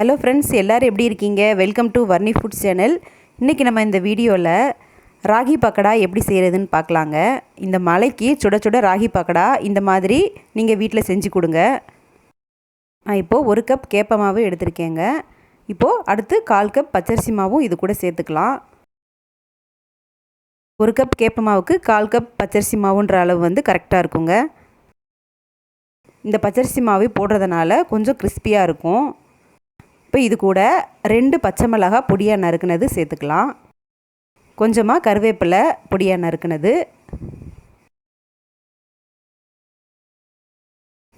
Hello friends, எல்லோரும் எப்படி இருக்கீங்க? Welcome to Varni foods channel. இன்றைக்கி நம்ம இந்த வீடியோவில் ராகி பக்கோடா எப்படி செய்கிறதுன்னு பார்க்கலாங்க. இந்த மழைக்கு சுட சுட ராகி பக்கோடா இந்த மாதிரி நீங்கள் வீட்டில் செஞ்சு கொடுங்க. நான் இப்போது 1 கப் கேப்ப மாவு எடுத்திருக்கேங்க. இப்போது அடுத்து 1/4 கப் பச்சரிசி மாவும் இது கூட சேர்த்துக்கலாம். 1 கப் கேப்ப மாவுக்கு 1/4 கப் பச்சரிசி மாவுன்ற அளவு வந்து கரெக்டாக இருக்குங்க. இந்த பச்சரிசி மாவு போடுறதுனால கொஞ்சம் கிறிஸ்பியாக இருக்கும். இப்போ இது கூட 2 பச்சை மிளகாய் பொடியாக நறுக்குனது சேர்த்துக்கலாம். கொஞ்சமாக கருவேப்பிலை பொடியாக நறுக்குனது,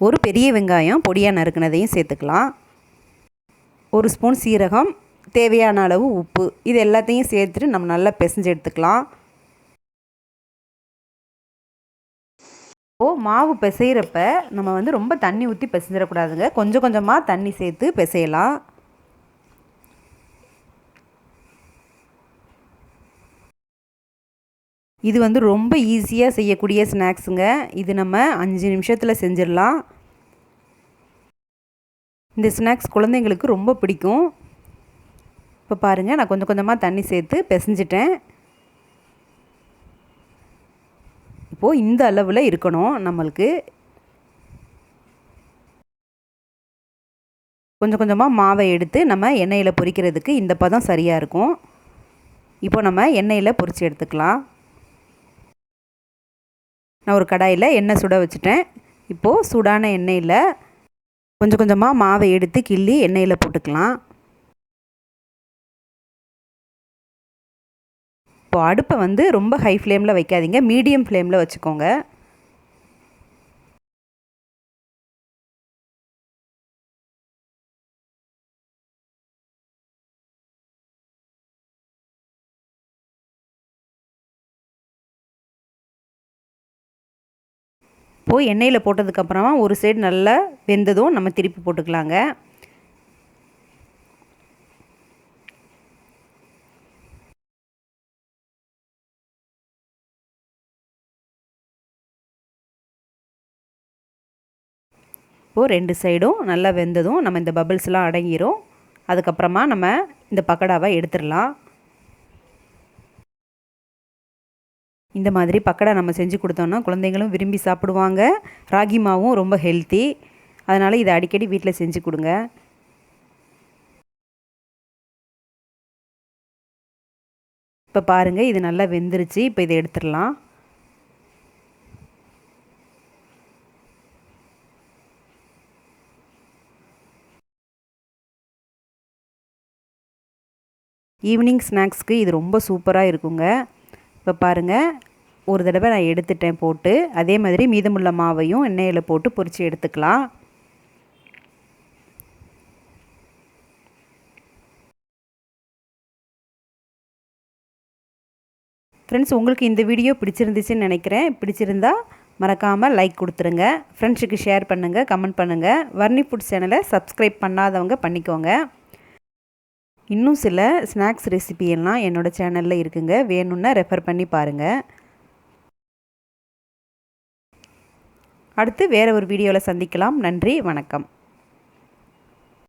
ஒரு பெரிய வெங்காயம் பொடியாக நறுக்குனதையும் சேர்த்துக்கலாம். 1 ஸ்பூன் சீரகம், தேவையான அளவு உப்பு, இது எல்லாத்தையும் சேர்த்துட்டு நம்ம நல்லா பிசைஞ்சு எடுத்துக்கலாம். மாவு பிசைகிறப்ப நம்ம வந்து ரொம்ப தண்ணி ஊற்றி பிசைஞ்சிடக்கூடாதுங்க. கொஞ்சம் கொஞ்சமாக தண்ணி சேர்த்து பிசையலாம். இது வந்து ரொம்ப ஈஸியாக செய்யக்கூடிய ஸ்நாக்ஸுங்க. இது நம்ம 5 நிமிஷத்தில் செஞ்சிடலாம். இந்த ஸ்நாக்ஸ் குழந்தைங்களுக்கு ரொம்ப பிடிக்கும். இப்போ பாருங்கள், நான் கொஞ்சம் கொஞ்சமாக தண்ணி சேர்த்து பிசைஞ்சிட்டேன். இப்போது இந்த அளவில் இருக்கணும் நம்மளுக்கு. கொஞ்சம் கொஞ்சமாக மாவை எடுத்து நம்ம எண்ணெயில் பொரிக்கிறதுக்கு இந்த பதம் சரியாக இருக்கும். இப்போ நம்ம எண்ணெயில் பொரித்து எடுத்துக்கலாம். நான் ஒரு கடாயில் எண்ணெய் சுட வச்சுட்டேன். இப்போது சூடான எண்ணெயில் கொஞ்சம் கொஞ்சமாக மாவை எடுத்து கிள்ளி எண்ணெயில் போட்டுக்கலாம். இப்போது அடுப்பை வந்து ரொம்ப ஹை ஃப்ளேமில் வைக்காதீங்க, மீடியம் ஃப்ளேமில் வச்சுக்கோங்க. இப்போது எண்ணெயில் போட்டதுக்கப்புறமா ஒரு சைடு நல்லா வெந்ததும் நம்ம திருப்பி போட்டுக்கலாங்க. இப்போது 2 சைடும் நல்லா வெந்ததும் நம்ம இந்த பபிள்ஸ்லாம் அடங்கிரும். அதுக்கப்புறமா நம்ம இந்த பக்கோடாவை எடுத்துடலாம். இந்த மாதிரி பக்கோடா நம்ம செஞ்சு கொடுத்தோன்னா குழந்தைங்களும் விரும்பி சாப்பிடுவாங்க. ராகி மாவும் ரொம்ப ஹெல்த்தி, அதனால் இதை அடிக்கடி வீட்டில் செஞ்சு கொடுங்க. இப்போ பாருங்கள், இது நல்லா வெந்துருச்சு. இப்போ இதை எடுத்துடலாம். ஈவினிங் ஸ்நாக்ஸ்க்கு இது ரொம்ப சூப்பராக இருக்குங்க. இப்போ பாருங்கள், ஒரு தடவை நான் எடுத்துட்டேன் போட்டு. அதே மாதிரி மீதமுள்ள மாவையும் எண்ணெயில் போட்டு பொரித்து எடுத்துக்கலாம். ஃப்ரெண்ட்ஸ், உங்களுக்கு இந்த வீடியோ பிடிச்சிருந்துச்சுன்னு நினைக்கிறேன். பிடிச்சிருந்தா மறக்காமல் லைக் கொடுத்துருங்க. ஃப்ரெண்ட்ஸுக்கு ஷேர் பண்ணுங்கள், கமெண்ட் பண்ணுங்கள். வர்ணி ஃபுட் சேனலை சப்ஸ்கிரைப் பண்ணாதவங்க பண்ணிக்கோங்க. இன்னும் சில ஸ்நாக்ஸ் ரெசிபியெல்லாம் என்னோடய சேனலில் இருக்குங்க, வேணும்னா ரெஃபர் பண்ணி பாருங்கள். அடுத்து வேறு ஒரு வீடியோவில் சந்திக்கலாம். நன்றி, வணக்கம்.